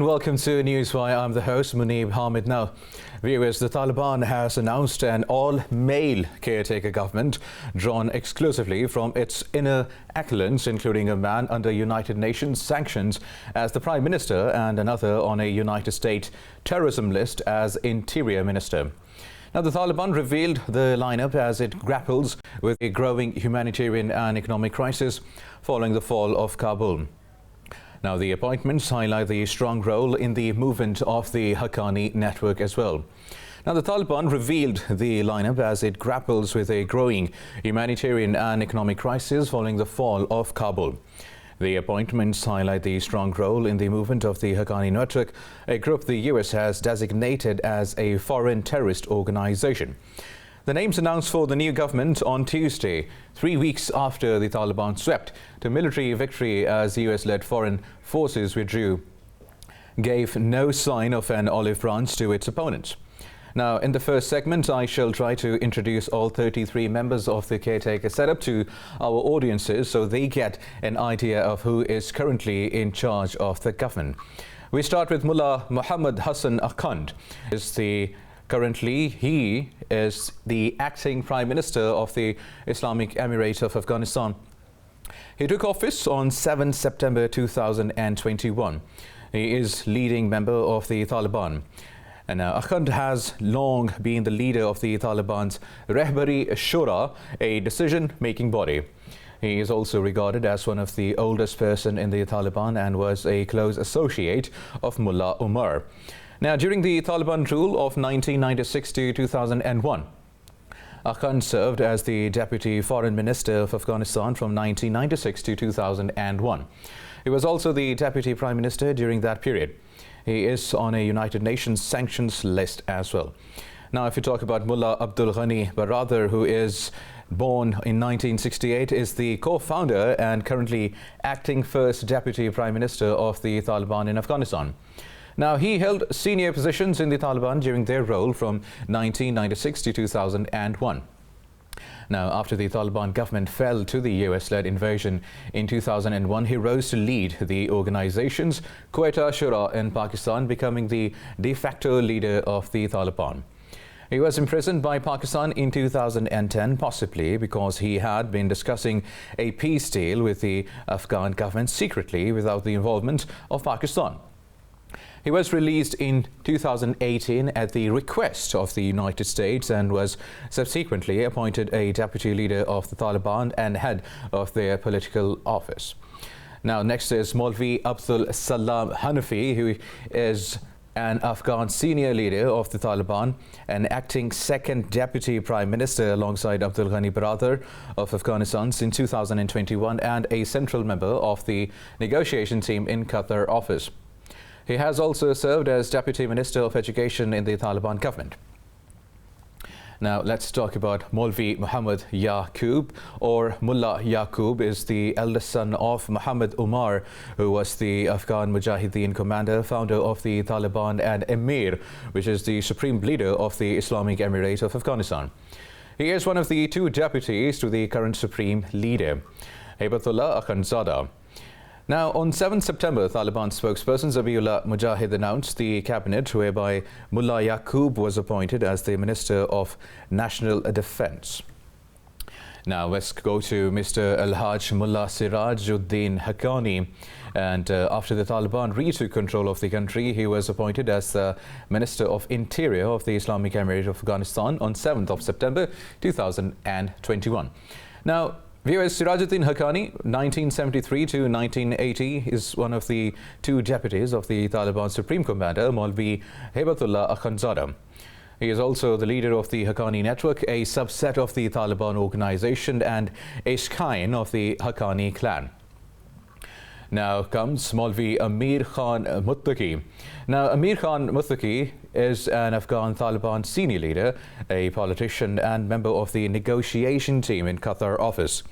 and welcome to Newswire. I'm the host, Munib Hamid. Now, viewers, the Taliban has announced an all-male caretaker government drawn exclusively from its inner echelons, including a man under United Nations sanctions as the Prime Minister and another on a United States terrorism list as Interior Minister. Now, the Taliban revealed the lineup as it grapples with a growing humanitarian and economic crisis following the fall of Kabul. Now, the appointments highlight the strong role in the movement of the Haqqani network as well. Now, the Taliban revealed the lineup as it grapples with a growing humanitarian and economic crisis following the fall of Kabul. The appointments highlight the strong role in the movement of the Haqqani network, a group the US has designated as a foreign terrorist organization. The names announced for the new government on Tuesday, 3 weeks after the Taliban swept to military victory as US-led foreign forces withdrew, gave no sign of an olive branch to its opponents. Now, in the first segment, I shall try to introduce all 33 members of the caretaker setup to our audiences so they get an idea of who is currently in charge of the government. We start with Mullah Muhammad Hassan Akhund. Currently, he is the acting Prime Minister of the Islamic Emirate of Afghanistan. He took office on 7 September 2021. He is leading member of the Taliban. And Akhund has long been the leader of the Taliban's Rehbari Shura, a decision-making body. He is also regarded as one of the oldest person in the Taliban and was a close associate of Mullah Omar. Now, during the Taliban rule of 1996 to 2001, Akhund served as the Deputy Foreign Minister of Afghanistan from 1996 to 2001. He was also the Deputy Prime Minister during that period. He is on a United Nations sanctions list as well. Now, if you talk about Mullah Abdul Ghani Baradar, who is born in 1968, is the co-founder and currently acting first Deputy Prime Minister of the Taliban in Afghanistan. Now, he held senior positions in the Taliban during their role from 1996 to 2001. Now, after the Taliban government fell to the US-led invasion in 2001, he rose to lead the organization's Quetta Shura in Pakistan, becoming the de facto leader of the Taliban. He was imprisoned by Pakistan in 2010, possibly because he had been discussing a peace deal with the Afghan government secretly without the involvement of Pakistan. He was released in 2018 at the request of the United States and was subsequently appointed a deputy leader of the Taliban and head of their political office. Now, next is Maulvi Abdul Salam Hanafi, who is an Afghan senior leader of the Taliban and acting second deputy prime minister alongside Abdul Ghani Baradar of Afghanistan since 2021 and a central member of the negotiation team in Qatar office. He has also served as Deputy Minister of Education in the Taliban government. Now, let's talk about Maulvi Muhammad Yaqub, or Mullah Yaqub, is the eldest son of Muhammad Umar, who was the Afghan Mujahideen commander, founder of the Taliban, and Emir, which is the supreme leader of the Islamic Emirate of Afghanistan. He is one of the two deputies to the current supreme leader, Haibatullah Akhundzada. Now, on 7 September, Taliban spokesperson Zabiullah Mujahid announced the cabinet whereby Mullah Yaqub was appointed as the Minister of National Defense. Now, let's go to Mr. Al-Hajj Mullah Sirajuddin Haqqani. And after the Taliban retook control of the country, he was appointed as the Minister of Interior of the Islamic Emirate of Afghanistan on 7th of September 2021. Now, viewers, Sirajuddin Haqqani, 1973 to 1980, is one of the two deputies of the Taliban Supreme Commander, Maulvi Haibatullah Akhundzada. He is also the leader of the Haqqani network, a subset of the Taliban organization and a scion of the Haqqani clan. Now comes Maulvi Amir Khan Muttaqi. Now, Amir Khan Muttaqi is an Afghan Taliban senior leader, a politician and member of the negotiation team in Qatar office.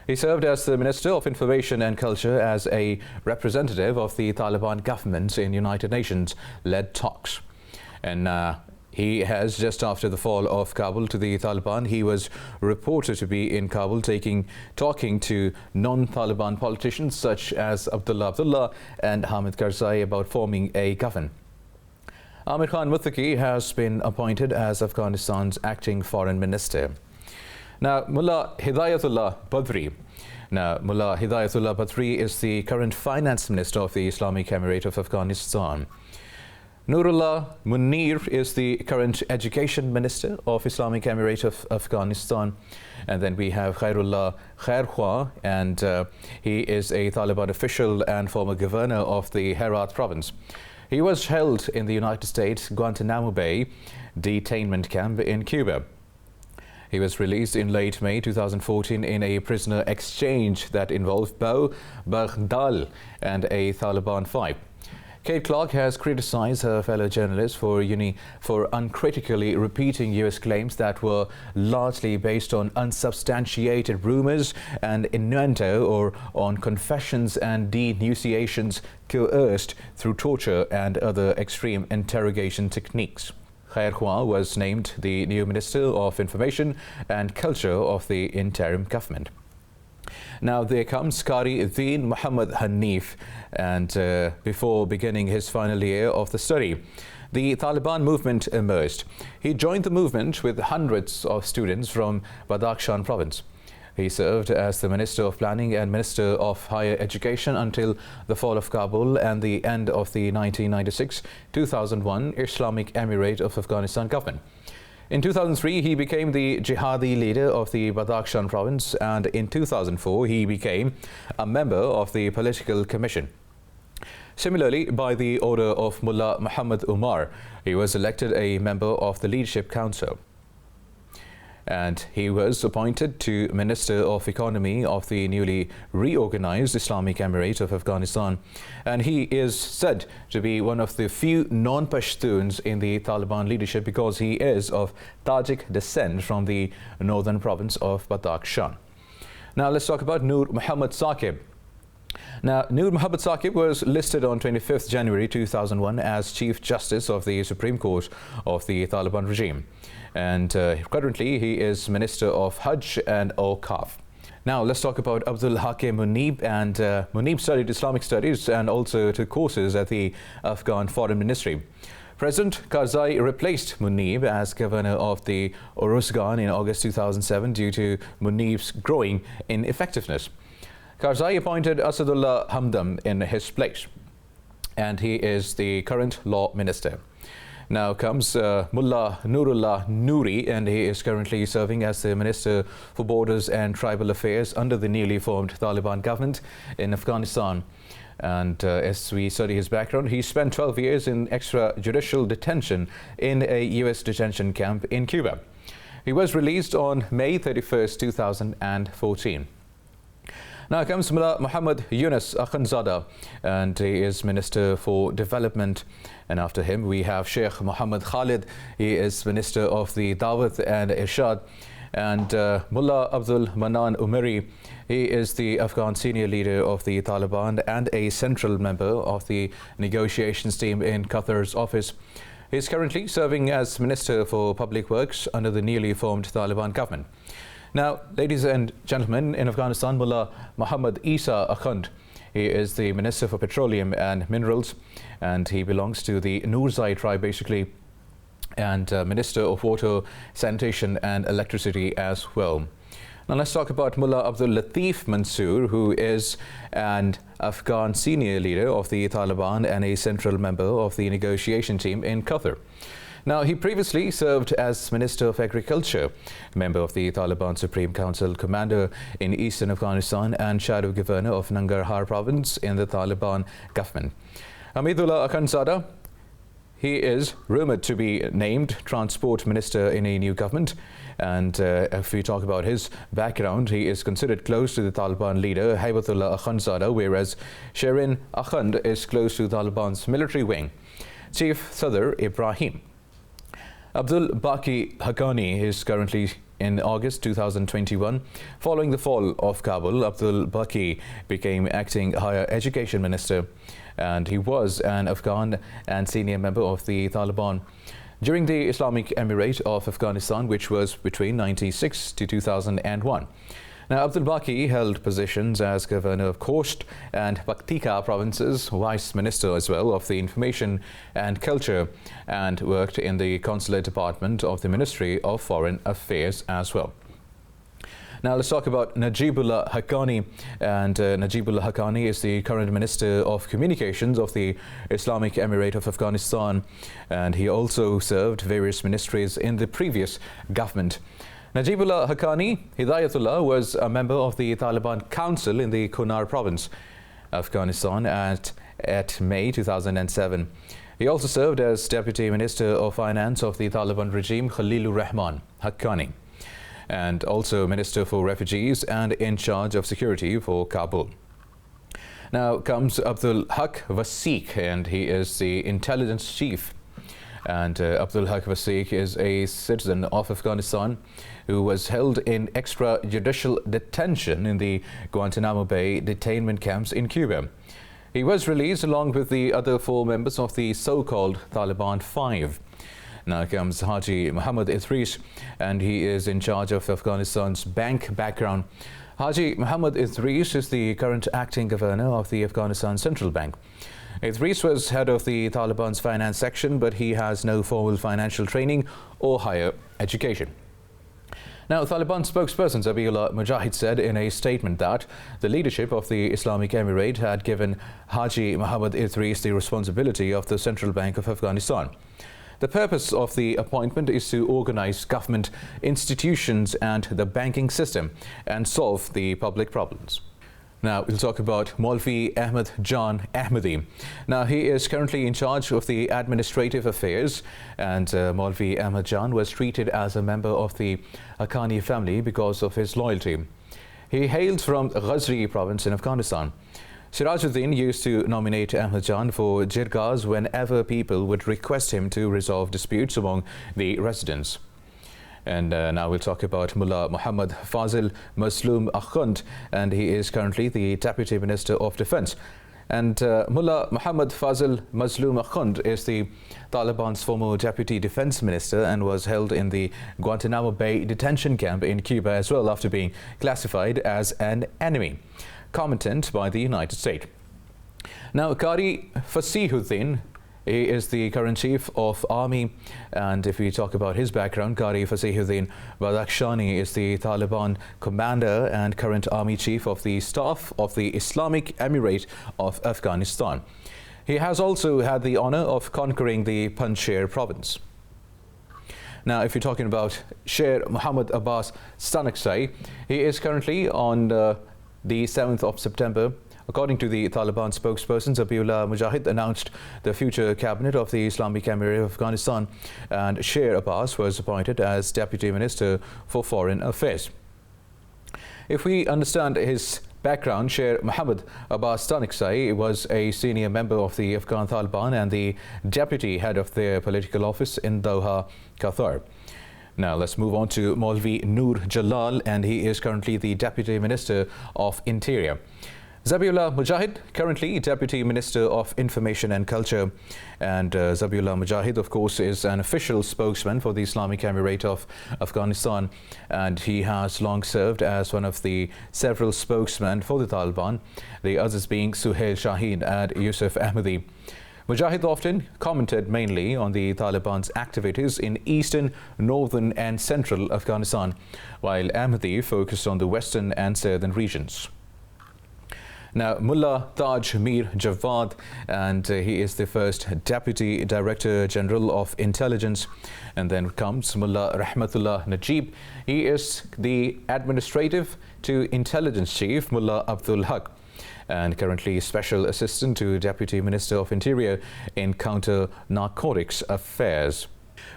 He served as the Minister of Information and Culture as a representative of the Taliban government in United Nations-led talks. And He has, just after the fall of Kabul to the Taliban, he was reported to be in Kabul talking to non-Taliban politicians such as Abdullah and Hamid Karzai about forming a government. Amir Khan Muttaqi has been appointed as Afghanistan's acting foreign minister. Now, Mullah Hidayatullah Badri is the current finance minister of the Islamic Emirate of Afghanistan. Nurullah Munir is the current education minister of Islamic Emirate of Afghanistan. And then we have Khairullah Khairkhwah, and he is a Taliban official and former governor of the Herat province. He was held in the United States Guantanamo Bay detainment camp in Cuba. He was released in late May 2014 in a prisoner exchange that involved Bo Baghdal and a Taliban fight. Kate Clark has criticized her fellow journalists for uncritically repeating U.S. claims that were largely based on unsubstantiated rumors and innuendo, or on confessions and denunciations coerced through torture and other extreme interrogation techniques. Khairkhwah was named the new Minister of Information and Culture of the interim government. Now there comes Qari Deen Muhammad Hanif, and before beginning his final year of the study, the Taliban movement emerged. He joined the movement with hundreds of students from Badakhshan province. He served as the Minister of Planning and Minister of Higher Education until the fall of Kabul and the end of the 1996-2001 Islamic Emirate of Afghanistan government. In 2003, he became the jihadi leader of the Badakhshan province, and in 2004, he became a member of the political commission. Similarly, by the order of Mullah Muhammad Umar, he was elected a member of the Leadership Council. And he was appointed to Minister of Economy of the newly reorganized Islamic Emirate of Afghanistan. And he is said to be one of the few non-Pashtuns in the Taliban leadership because he is of Tajik descent from the northern province of Badakhshan. Now let's talk about Nur Muhammad Saqib. Now, Nur Muhammad Saqib was listed on 25th January 2001 as Chief Justice of the Supreme Court of the Taliban regime. And currently he is Minister of Hajj and Awqaf. Now let's talk about Abdul Hakim Munib. And Munib studied Islamic studies and also took courses at the Afghan Foreign Ministry. President Karzai replaced Munib as governor of the Uruzgan in August 2007 due to Munib's growing ineffectiveness. Karzai appointed Asadullah Hamdam in his place, and he is the current law minister. Now comes Mullah Nurullah Noori, and he is currently serving as the Minister for Borders and Tribal Affairs under the newly formed Taliban government in Afghanistan. And as we study his background, he spent 12 years in extrajudicial detention in a U.S. detention camp in Cuba. He was released on May 31st, 2014. Now comes Mullah Muhammad Yunus Akhanzada, and he is Minister for Development. And after him, we have Sheikh Muhammad Khalid. He is Minister of the Dawat and Irshad. And Mullah Abdul Manan Umari, he is the Afghan senior leader of the Taliban and a central member of the negotiations team in Qatar's office. He is currently serving as Minister for Public Works under the newly formed Taliban government. Now, ladies and gentlemen, in Afghanistan, Mullah Muhammad Isa Akhund, he is the Minister for Petroleum and Minerals, and he belongs to the Nurzai tribe basically, and Minister of Water, Sanitation and Electricity as well. Now let's talk about Mullah Abdul Latif Mansoor, who is an Afghan senior leader of the Taliban and a central member of the negotiation team in Qatar. Now, he previously served as Minister of Agriculture, member of the Taliban Supreme Council, commander in eastern Afghanistan and shadow governor of Nangarhar province in the Taliban government. Hamidullah Akhanzada, he is rumored to be named Transport Minister in a new government. And if we talk about his background, he is considered close to the Taliban leader Haibatullah Akhanzada, whereas Shirin Akhund is close to Taliban's military wing, Chief Sadr Ibrahim. Abdul Baqi Haqqani is currently in August 2021. Following the fall of Kabul, Abdul Baqi became acting higher education minister, and he was an Afghan and senior member of the Taliban. during the Islamic Emirate of Afghanistan, which was between 1996 to 2001. Now, Abdul Baqi held positions as Governor of Khost and Paktika provinces, Vice Minister as well of the Information and Culture, and worked in the Consulate Department of the Ministry of Foreign Affairs as well. Now let's talk about Najibullah Haqqani, and Najibullah Haqqani is the current Minister of Communications of the Islamic Emirate of Afghanistan, and he also served various ministries in the previous government. Najibullah Haqqani Hidayatullah was a member of the Taliban Council in the Kunar province, Afghanistan at May 2007. He also served as Deputy Minister of Finance of the Taliban regime Khalilur Rahman Haqqani, and also Minister for Refugees and in charge of security for Kabul. Now comes Abdul Haq Wasiq, and he is the intelligence chief. And Abdul Haq Wasiq is a citizen of Afghanistan who was held in extrajudicial detention in the Guantanamo Bay detainment camps in Cuba. He was released along with the other 4 members of the so-called Taliban 5. Now comes Haji Muhammad Idris, and he is in charge of Afghanistan's bank background. Haji Muhammad Idris is the current acting governor of the Afghanistan Central Bank. Idris was head of the Taliban's finance section, but he has no formal financial training or higher education. Now, Taliban spokesperson Zabiullah Mujahid said in a statement that the leadership of the Islamic Emirate had given Haji Muhammad Idris the responsibility of the Central Bank of Afghanistan. The purpose of the appointment is to organize government institutions and the banking system and solve the public problems. Now we'll talk about Maulvi Ahmed Jan Ahmadi. Now he is currently in charge of the administrative affairs, and Maulvi Ahmed Jan was treated as a member of the Haqqani family because of his loyalty. He hailed from Ghazri province in Afghanistan. Sirajuddin used to nominate Ahmed Jan for jirgas whenever people would request him to resolve disputes among the residents. And now we'll talk about Mullah Muhammad Fazil Mazloom Akhund, and he is currently the Deputy Minister of Defense. And Mullah Muhammad Fazil Mazloom Akhund is the Taliban's former Deputy Defense Minister and was held in the Guantanamo Bay detention camp in Cuba as well after being classified as an enemy combatant by the United States. Now, Qari Fasihuddin, he is the current Chief of Army, and if we talk about his background, Qari Fasihuddin Badakhshani is the Taliban commander and current Army Chief of the Staff of the Islamic Emirate of Afghanistan. He has also had the honor of conquering the Panjshir province. Now, if you're talking about Sher Muhammad Abbas Stanaksai, he is currently on the 7th of September. According to the Taliban spokesperson, Zabiullah Mujahid announced the future cabinet of the Islamic Emirate of Afghanistan, and Sher Abbas was appointed as Deputy Minister for Foreign Affairs. If we understand his background, Sher Muhammad Abbas Stanaksai was a senior member of the Afghan Taliban and the deputy head of their political office in Doha, Qatar. Now let's move on to Maulvi Noor Jalal, and he is currently the Deputy Minister of Interior. Zabiullah Mujahid, currently Deputy Minister of Information and Culture, and Zabiullah Mujahid, of course, is an official spokesman for the Islamic Emirate of Afghanistan, and he has long served as one of the several spokesmen for the Taliban, the others being Suhail Shaheen and Yusuf Ahmadi. Mujahid often commented mainly on the Taliban's activities in eastern, northern and central Afghanistan, while Ahmadi focused on the western and southern regions. Now, Mullah Taj Mir Jawad, and he is the first Deputy Director General of Intelligence. And then comes Mullah Rahmatullah Najib. He is the Administrative to Intelligence Chief, Mullah Abdul Haq, and currently Special Assistant to Deputy Minister of Interior in Counter-Narcotics Affairs.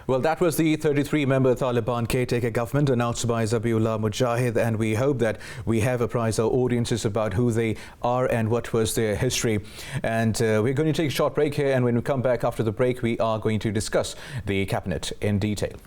Well, that was the 33-member Taliban caretaker government announced by Zabiullah Mujahid, and we hope that we have apprised our audiences about who they are and what was their history. And we're going to take a short break here, and when we come back after the break, we are going to discuss the cabinet in detail.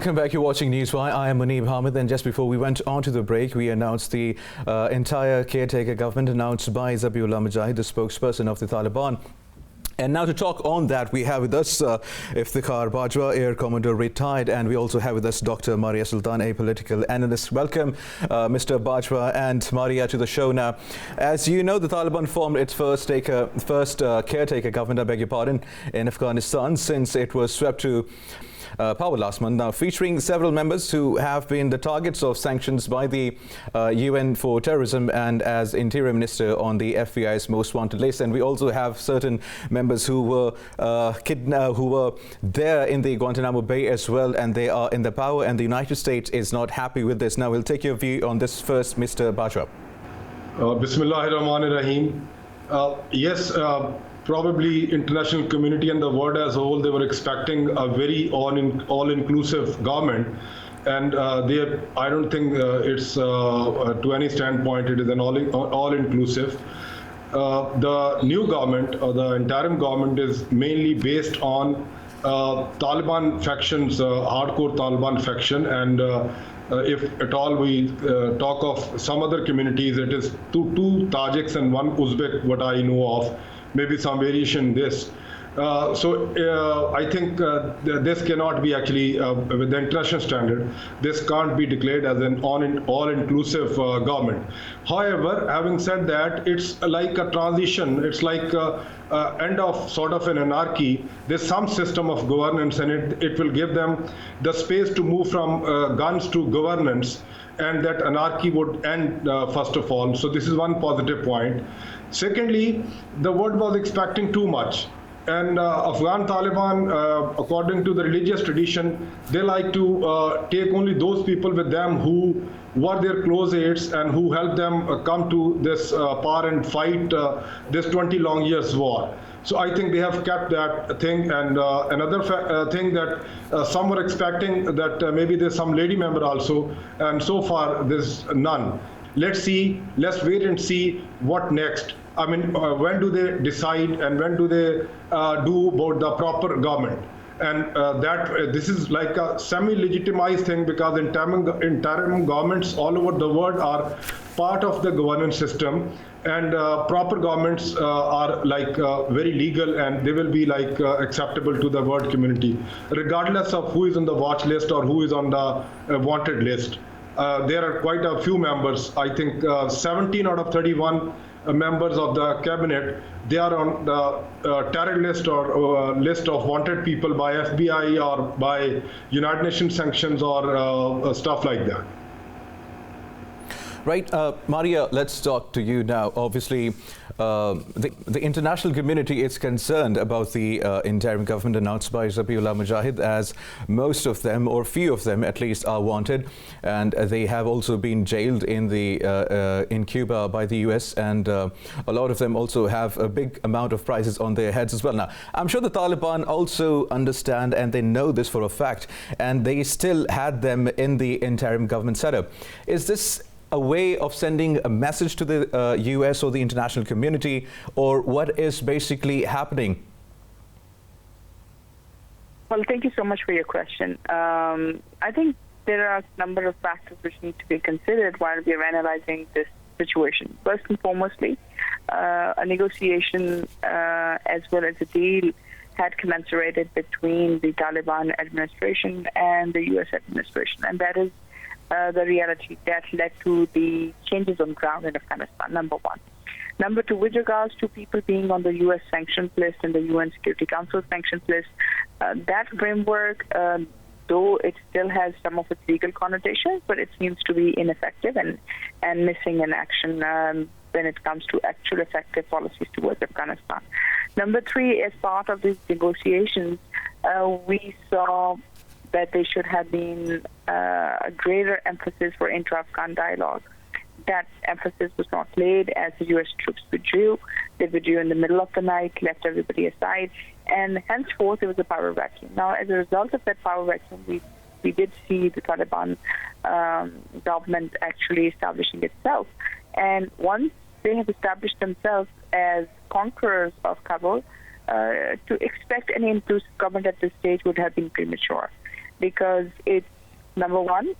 Welcome back. You're watching Newswire. I am Munib Hamid, and just before we went on to the break, we announced the entire caretaker government announced by Zabiullah Mujahid, the spokesperson of the Taliban. And now to talk on that, we have with us Iftikhar Bajwa, Air Commodore retired, and we also have with us Dr. Maria Sultan, a political analyst. Welcome, Mr. Bajwa and Maria, to the show now. As you know, the Taliban formed its first caretaker government, I beg your pardon, in Afghanistan since it was swept to power last month, now featuring several members who have been the targets of sanctions by the UN for terrorism and as interior minister on the FBI's most wanted list. And we also have certain members who were who were there in the Guantanamo Bay as well, and they are in the power, and the United States is not happy with this. Now we'll take your view on this first, Mr. Bajwa. Bismillahirrahmanirrahim. Yes, probably international community and the world as a whole, they were expecting a very all-inclusive government, and I don't think it's to any standpoint it is an all-inclusive. The new government or the interim government is mainly based on Taliban factions, hardcore Taliban faction, and if at all we talk of some other communities, it is two Tajiks and one Uzbek, what I know of. Maybe some variation in this. I think this cannot be actually, with the international standard, this can't be declared as an all-inclusive government. However, having said that, it's like a transition. It's like end of sort of an anarchy. There's some system of governance, and it will give them the space to move from guns to governance, and that anarchy would end first of all. So this is one positive point. Secondly, the world was expecting too much. And Afghan Taliban, according to the religious tradition, they like to take only those people with them who were their close aides and who helped them come to this power and fight this 20 long years war. So I think they have kept that thing. And another thing that some were expecting that maybe there's some lady member also, and so far there's none. Let's wait and see what next. I mean, when do they decide and when do they do about the proper government? And this is like a semi-legitimized thing, because interim governments all over the world are part of the governance system, and proper governments are like very legal, and they will be like acceptable to the world community, regardless of who is on the watch list or who is on the wanted list. There are quite a few members. I think 17 out of 31 members of the cabinet, they are on the terror list or list of wanted people by FBI or by United Nations sanctions or stuff like that. Right, Maria, let's talk to you now. Obviously, the international community is concerned about the interim government announced by Zabiullah Mujahid, as most of them, or few of them at least, are wanted, and they have also been jailed in in Cuba by the US, and a lot of them also have a big amount of prices on their heads as well. Now, I'm sure the Taliban also understand, and they know this for a fact, and they still had them in the interim government setup. Is this a way of sending a message to the US or the international community, or what is basically happening? Well, thank you so much for your question. I think there are a number of factors which need to be considered while we are analyzing this situation. First and foremostly, a negotiation as well as a deal had commensurated between the Taliban administration and the US administration, and that is the reality that led to the changes on ground in Afghanistan, number one. Number two, with regards to people being on the US sanctions list and the UN Security Council sanctions list, that framework, though it still has some of its legal connotations, but it seems to be ineffective and missing in action when it comes to actual effective policies towards Afghanistan. Number three, as part of these negotiations, we saw that there should have been a greater emphasis for intra-Afghan dialogue. That emphasis was not laid as the U.S. troops withdrew. They withdrew in the middle of the night, left everybody aside, and henceforth there was a power vacuum. Now, as a result of that power vacuum, we did see the Taliban government actually establishing itself. And once they have established themselves as conquerors of Kabul, to expect any inclusive government at this stage would have been premature, because it's Number one,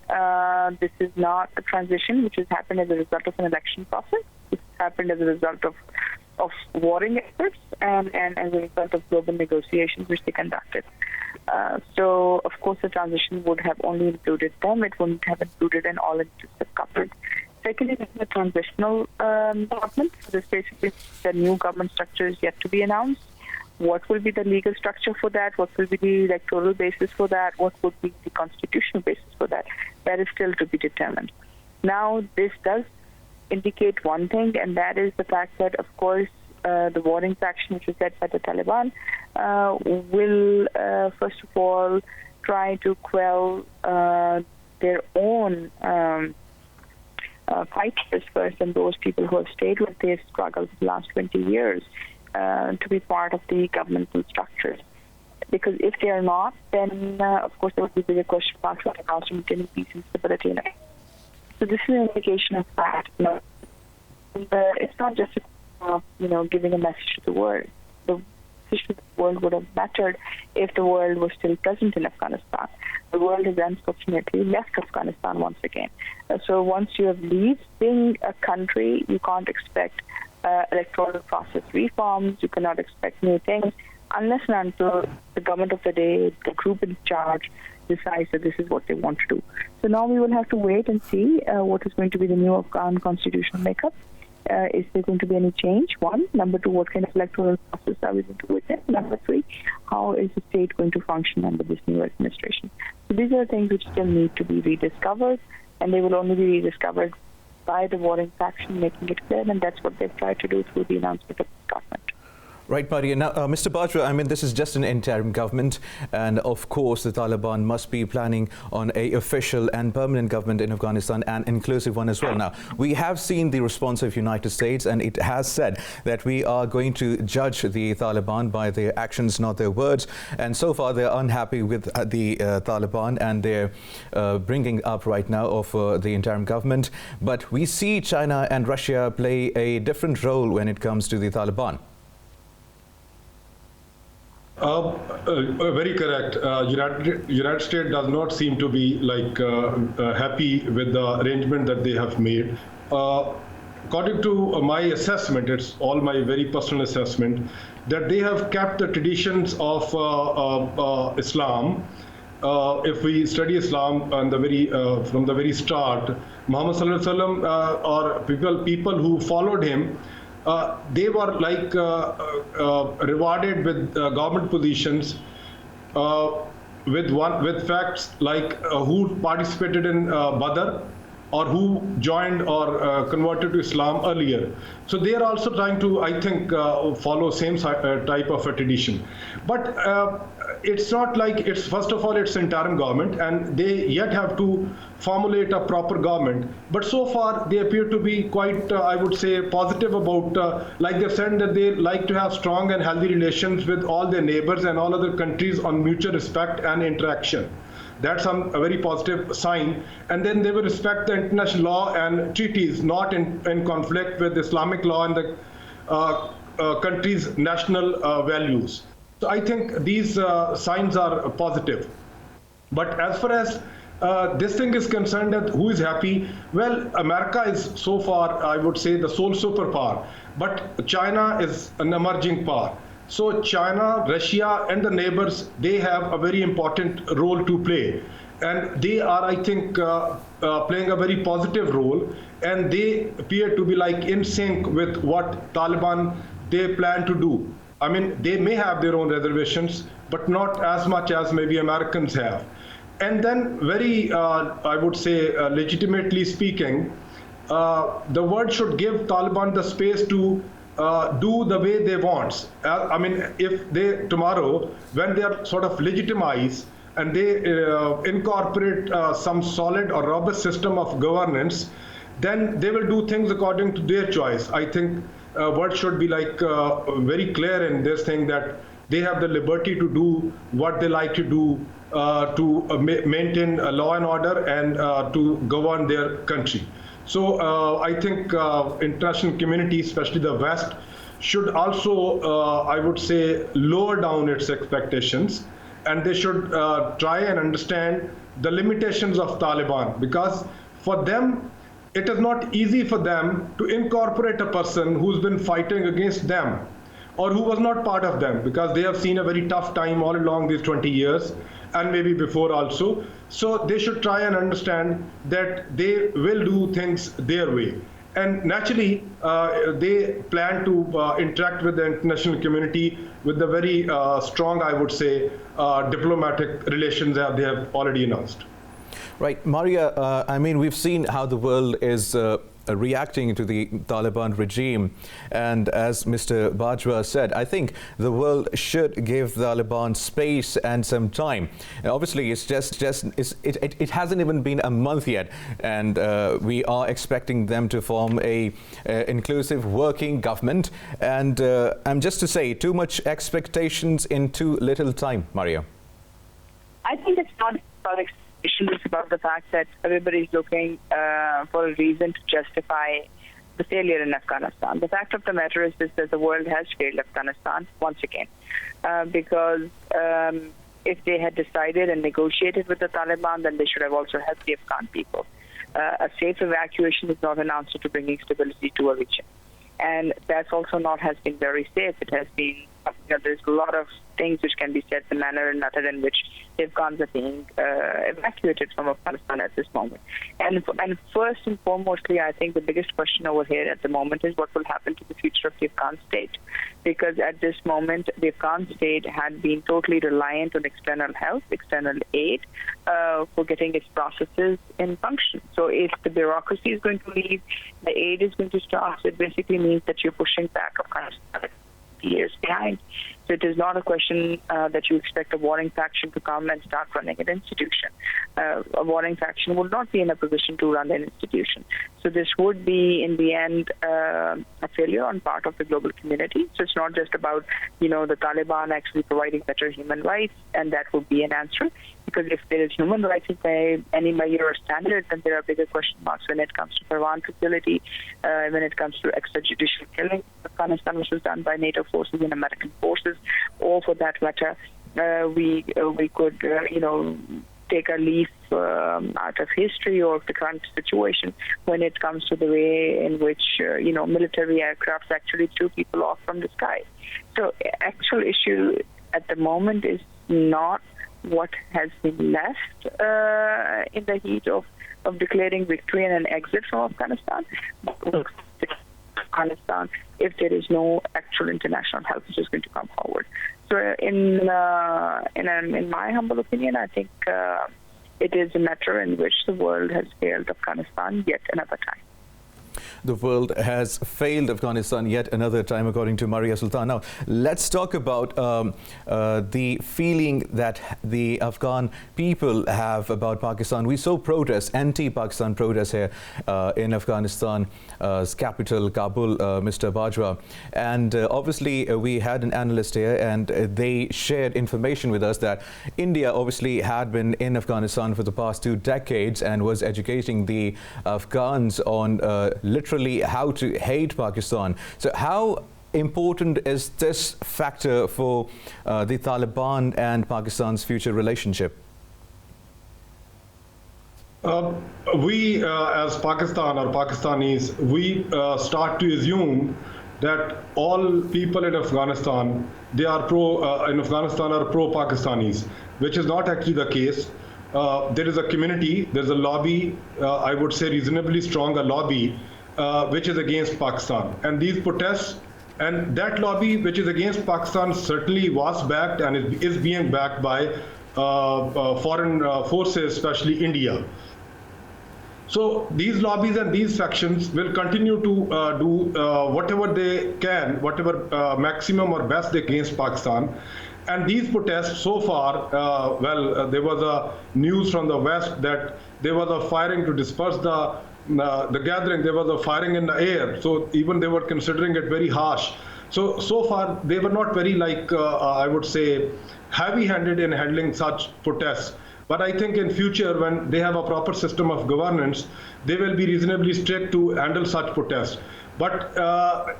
this is not a transition which has happened as a result of an election process. It's happened as a result of warring efforts and as a result of global negotiations which they conducted. So, of course, the transition would have only included them. It wouldn't have included an all-inclusive government. Secondly, this is a transitional government. So this basically, the new government structure is yet to be announced. What will be the legal structure for that? What will be the electoral basis for that? What would be the constitutional basis for that? That is still to be determined. Now, this does indicate one thing, and that is the fact that, of course, the warring faction, which is led by the Taliban, will, first of all, try to quell their own fighters first, and those people who have stayed with their struggle for the last 20 years to be part of the governmental structures. Because if they are not, then, of course, there would be bigger question marks when it comes to maintaining peace and stability. So this is an indication of that. It's not just giving a message to the world. The message to the world would have mattered if the world was still present in Afghanistan. The world has unfortunately left Afghanistan once again. So once you have leaving a country, you can't expect electoral process reforms. You cannot expect new things unless and until the government of the day, the group in charge, decides that this is what they want to do. So now we will have to wait and see what is going to be the new Afghan constitutional makeup. Is there going to be any change? One. Number two, what kind of electoral process are we going to witness? Number three, how is the state going to function under this new administration? So these are things which still need to be rediscovered, and they will only be rediscovered by the warring faction making it clear, and that's what they've tried to do through the announcement of the government. Right, Maria. Now, Mr. Bajwa, I mean, this is just an interim government, and of course, the Taliban must be planning on an official and permanent government in Afghanistan, and inclusive one as well. Now, we have seen the response of United States, and it has said that we are going to judge the Taliban by their actions, not their words. And so far, they're unhappy with the Taliban, and they're bringing up right now of the interim government. But we see China and Russia play a different role when it comes to the Taliban. Very correct. United States does not seem to be happy with the arrangement that they have made. According to my assessment, it's all my very personal assessment, that they have kept the traditions of Islam. If we study Islam from the very start, Muhammad Sallallahu Alaihi Wasallam or people who followed him, they were rewarded with government positions, with facts like who participated in Badr, or who joined or converted to Islam earlier. So they are also trying to, I think, follow same type of a tradition. But it's not like it's, first of all, it's interim government, and they yet have to formulate a proper government. But so far, they appear to be quite, I would say, positive about, like they've said that they like to have strong and healthy relations with all their neighbors and all other countries on mutual respect and interaction. That's a very positive sign. And then they will respect the international law and treaties, not in conflict with Islamic law and the country's national values. So I think these signs are positive. But as far as this thing is concerned, that who is happy? Well, America is so far, I would say, the sole superpower. But China is an emerging power. So China, Russia, and the neighbors, they have a very important role to play. And they are, I think, playing a very positive role. And they appear to be in sync with what Taliban, they plan to do. I mean, they may have their own reservations, but not as much as maybe Americans have. And then very, I would say, legitimately speaking, the world should give Taliban the space to do the way they want. I mean, if they tomorrow, when they are sort of legitimized and they incorporate some solid or robust system of governance, then they will do things according to their choice. I think world should be very clear in this thing, that they have the liberty to do what they like to do to maintain law and order and to govern their country. So I think international community, especially the West, should also, I would say, lower down its expectations and they should try and understand the limitations of Taliban, because for them, it is not easy for them to incorporate a person who's been fighting against them or who was not part of them, because they have seen a very tough time all along these 20 years and maybe before also. So they should try and understand that they will do things their way. And naturally, they plan to interact with the international community with the very strong, I would say, diplomatic relations that they have already announced. Right, Maria, I mean, we've seen how the world is reacting to the Taliban regime, and as Mr. Bajwa said, I think the world should give the Taliban space and some time. And obviously, it hasn't even been a month yet, and we are expecting them to form a inclusive working government. And I'm just to say, too much expectations in too little time, Maria. I think it's not about expectations. It's about the fact that everybody's looking for a reason to justify the failure in Afghanistan. The fact of the matter is that the world has failed Afghanistan once again, because if they had decided and negotiated with the Taliban, then they should have also helped the Afghan people. A safe evacuation is not an answer to bringing stability to a region. And that's also not has been very safe. It has been, there's a lot of things which can be said, the manner and method in which the Afghans are being evacuated from Afghanistan at this moment. And first and foremostly, I think the biggest question over here at the moment is what will happen to the future of the Afghan state. Because at this moment, the Afghan state had been totally reliant on external help, external aid, for getting its processes in function. So if the bureaucracy is going to leave, the aid is going to stop, it basically means that you're pushing back Afghanistan years behind. So it is not a question that you expect a warring faction to come and start running an institution. A warring faction would not be in a position to run an institution. So this would be, in the end, a failure on part of the global community. So it's not just about, the Taliban actually providing better human rights, and that would be an answer. Because if there is human rights by any measure or standard, then there are bigger question marks when it comes to Parwan facility, when it comes to extrajudicial killing in Afghanistan, which was done by NATO forces and American forces, or for that matter, we could, take a leaf out of history or of the current situation when it comes to the way in which, military aircrafts actually threw people off from the sky. So actual issue at the moment is not what has been left in the heat of declaring victory and an exit from Afghanistan, but Afghanistan if there is no actual international help which is going to come forward. So in my humble opinion, I think it is a matter in which the world has failed Afghanistan yet another time. The world has failed Afghanistan yet another time, according to Maria Sultan. Now, let's talk about the feeling that the Afghan people have about Pakistan. We saw protests, anti-Pakistan protests here in Afghanistan's capital, Kabul, Mr. Bajwa. And obviously, we had an analyst here, and they shared information with us that India obviously had been in Afghanistan for the past 2 decades and was educating the Afghans on literally how to hate Pakistan. So how important is this factor for the Taliban and Pakistan's future relationship? We, as Pakistan or Pakistanis, we start to assume that all people in Afghanistan, they are pro-Pakistanis, which is not actually the case. There is a community, there's a lobby, I would say reasonably strong a lobby, which is against Pakistan. And these protests, and that lobby which is against Pakistan certainly was backed and is being backed by foreign forces, especially India. So these lobbies and these factions will continue to do whatever they can, whatever maximum or best against Pakistan. And these protests so far, there was a news from the West that there was a firing to disperse the gathering. There was a firing in the air. So even they were considering it very harsh. So far, they were not very, I would say, heavy-handed in handling such protests. But I think in future, when they have a proper system of governance, they will be reasonably strict to handle such protests. But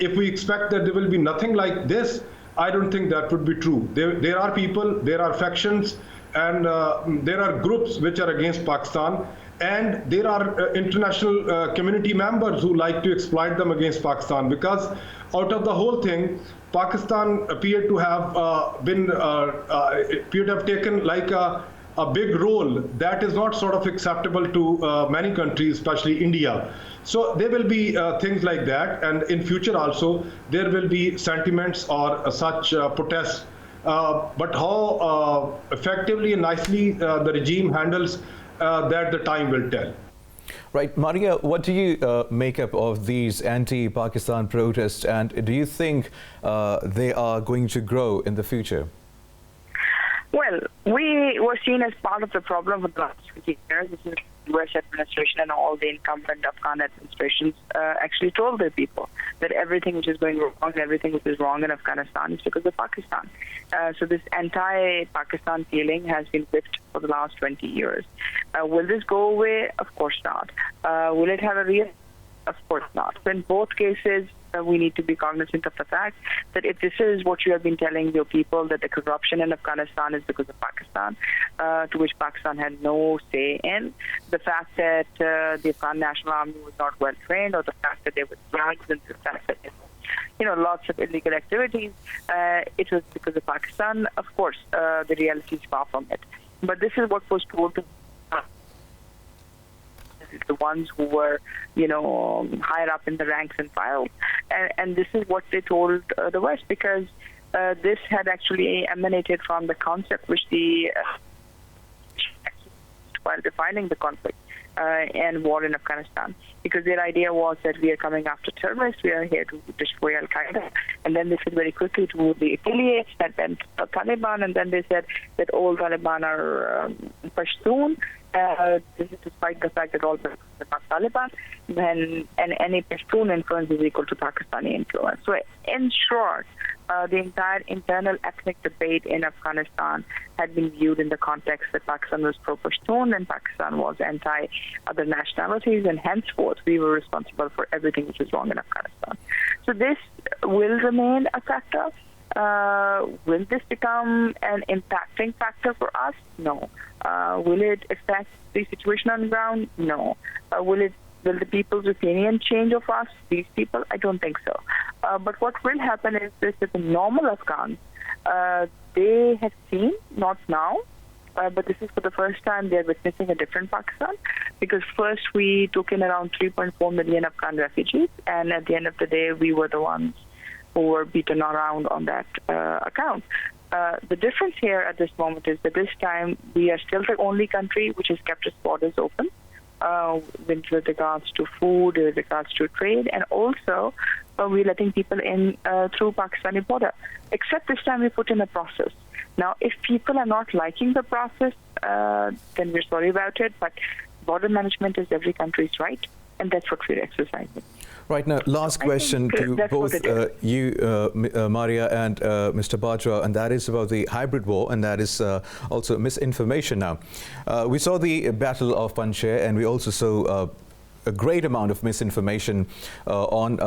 if we expect that there will be nothing like this, I don't think that would be true. There are people, there are factions, and there are groups which are against Pakistan, and there are international community members who like to exploit them against Pakistan, because out of the whole thing, Pakistan appeared to have taken like a big role that is not sort of acceptable to many countries, especially India. So there will be things like that, and in future also there will be sentiments or such protests. But how effectively and nicely the regime handles that, the time will tell. Right, Maria, what do you make up of these anti-Pakistan protests, and do you think they are going to grow in the future? Well, we were seen as part of the problem for the last 20 years. This is the US administration and all the incumbent Afghan administrations actually told their people that everything which is going wrong, everything which is wrong in Afghanistan is because of Pakistan. So this anti-Pakistan feeling has been whipped for the last 20 years. Will this go away? Of course not. Will it have a real? Of course not. So in both cases, we need to be cognizant of the fact that if this is what you have been telling your people, that the corruption in Afghanistan is because of Pakistan, to which Pakistan had no say in, the fact that the Afghan National Army was not well trained, or the fact that there were drugs, and the fact that lots of illegal activities, it was because of Pakistan. Of course, the reality is far from it. But this is what was told to the ones who were, higher up in the ranks and files. And this is what they told the West, because this had actually emanated from the concept which the while defining the conflict and war in Afghanistan. Because their idea was that we are coming after terrorists, we are here to destroy Al-Qaeda. And then they said very quickly to the affiliates that went Taliban, and then they said that all Taliban are Pashtun. This is despite the fact that all Pashtun are not Taliban, and any Pashtun influence is equal to Pakistani influence. So in short, the entire internal ethnic debate in Afghanistan had been viewed in the context that Pakistan was pro-Pashtun and Pakistan was anti-other nationalities, and henceforth we were responsible for everything which is wrong in Afghanistan. So this will remain a factor. Will this become an impacting factor for us? No. Will it affect the situation on the ground? No. Will the people's opinion change of us, these people? I don't think so. But what will happen is this: that the normal Afghans, they have seen, not now, but this is for the first time they're witnessing a different Pakistan, because first we took in around 3.4 million Afghan refugees, and at the end of the day we were the ones who were beaten around on that account. The difference here at this moment is that this time we are still the only country which has kept its borders open with regards to food, with regards to trade, and also we're letting people in through Pakistani border. Except this time we put in a process. Now, if people are not liking the process, then we're sorry about it, but border management is every country's right, and that's what we're exercising. Right, now, last question to both you, Maria, and Mr. Bajwa, and that is about the hybrid war, and that is also misinformation now. We saw the Battle of Panjshir, and we also saw a great amount of misinformation on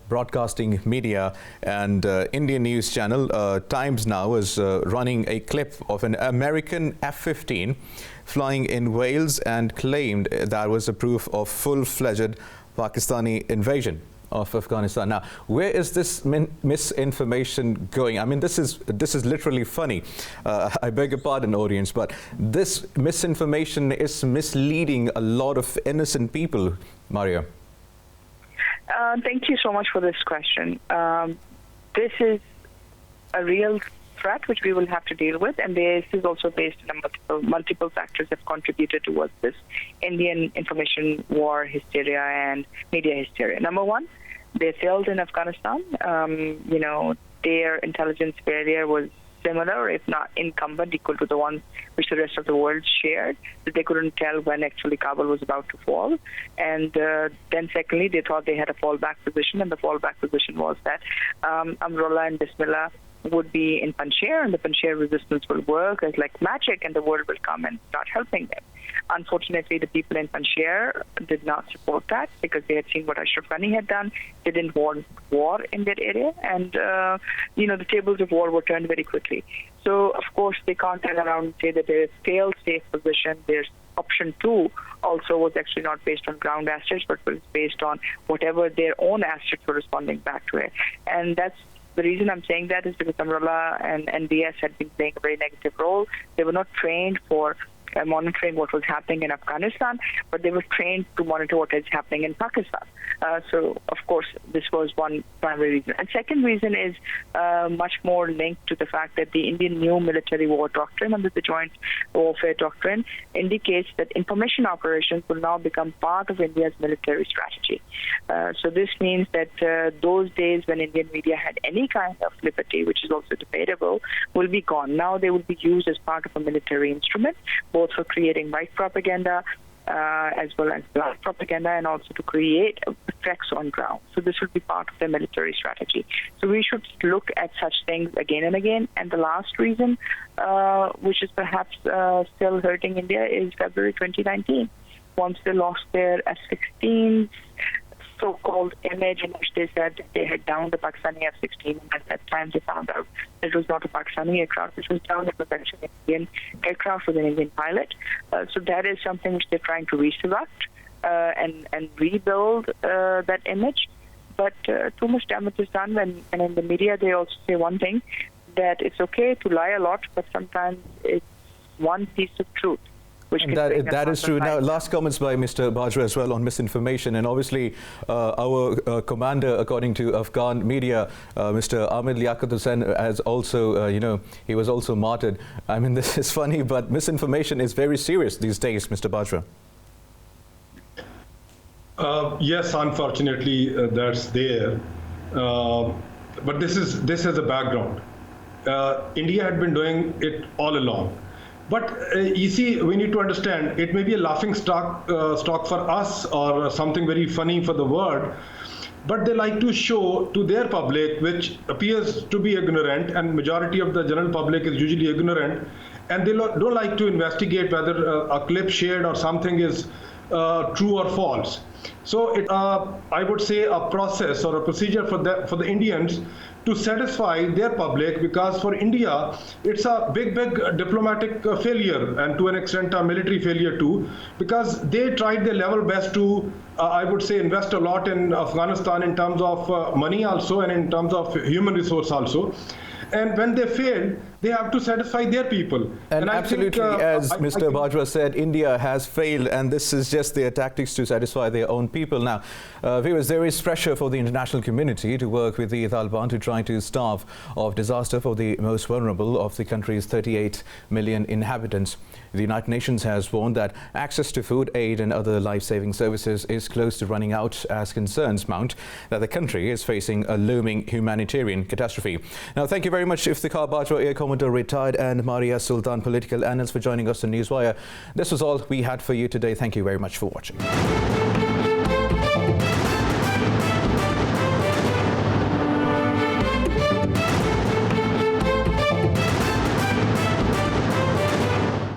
broadcasting media, and Indian news channel Times now is running a clip of an American F-15 flying in Wales and claimed that was a proof of full-fledged Pakistani invasion of Afghanistan. Now, where is this misinformation going? I mean, this is literally funny. I beg your pardon, audience, but this misinformation is misleading a lot of innocent people, Maria. Thank you so much for this question. This is a real threat which we will have to deal with, and this is also based on multiple factors have contributed towards this Indian information war hysteria and media hysteria. Number one, they failed in Afghanistan. Their intelligence failure was similar, if not incumbent, equal to the ones which the rest of the world shared, that they couldn't tell when actually Kabul was about to fall. And then secondly, they thought they had a fallback position, and the fallback position was that Amrullah and Bismillah would be in Panjshir, and the Panjshir resistance will work as like magic, and the world will come and start helping them. Unfortunately, the people in Panjshir did not support that because they had seen what Ashraf Ghani had done. They didn't want war in that area, and the tables of war were turned very quickly. So, of course, they can't turn around and say that their fail-safe position, their option 2 also was actually not based on ground assets, but was based on whatever their own assets were responding back to it. And that's the reason I'm saying that is because Amrullah and NBS had been playing a very negative role. They were not trained for monitoring what was happening in Afghanistan, but they were trained to monitor what is happening in Pakistan. So, of course, this was one primary reason. And second reason is much more linked to the fact that the Indian new military war doctrine under the Joint Warfare Doctrine indicates that information operations will now become part of India's military strategy. So this means that those days when Indian media had any kind of liberty, which is also debatable, will be gone. Now they will be used as part of a military instrument, both for creating white propaganda as well as black propaganda, and also to create effects on ground. So this will be part of their military strategy. So we should look at such things again and again. And the last reason, which is perhaps still hurting India, is February 2019. Once they lost their F-16 so-called image in which they said they had downed the Pakistani F-16, and at that time they found out it was not a Pakistani aircraft which was down, it was actually an Indian aircraft with an Indian pilot. So that is something which they're trying to resurrect and rebuild that image. But too much damage is done, and in the media they also say one thing, that it's okay to lie a lot, but sometimes it's one piece of truth. That is true. Now, last comments by Mr. Bajwa as well on misinformation, and obviously our commander, according to Afghan media, Mr. Ahmed Liaquat Hussain, has also, he was also martyred. I mean, this is funny, but misinformation is very serious these days, Mr. Bajwa. Yes, unfortunately, that's there. But this is a background. India had been doing it all along. But you see, we need to understand, it may be a laughing stock for us or something very funny for the world, but they like to show to their public, which appears to be ignorant, and majority of the general public is usually ignorant, and they don't like to investigate whether a clip shared or something is true or false. So I would say a process or a procedure for the Indians to satisfy their public, because for India it's a big diplomatic failure, and to an extent a military failure too, because they tried their level best to I would say invest a lot in Afghanistan in terms of money also, and in terms of human resource also. And when they failed, they have to satisfy their people. And absolutely, I think, as Mr. Bajwa said, India has failed, and this is just their tactics to satisfy their own people. Now, viewers, there is pressure for the international community to work with the Taliban to try to starve of disaster for the most vulnerable of the country's 38 million inhabitants. The United Nations has warned that access to food, aid and other life-saving services is close to running out as concerns mount that the country is facing a looming humanitarian catastrophe. Now, thank you very much, Iftikhar Bajwa, Air Commodore retired, and Maria Sultan, political analyst, for joining us on Newswire. This was all we had for you today. Thank you very much for watching.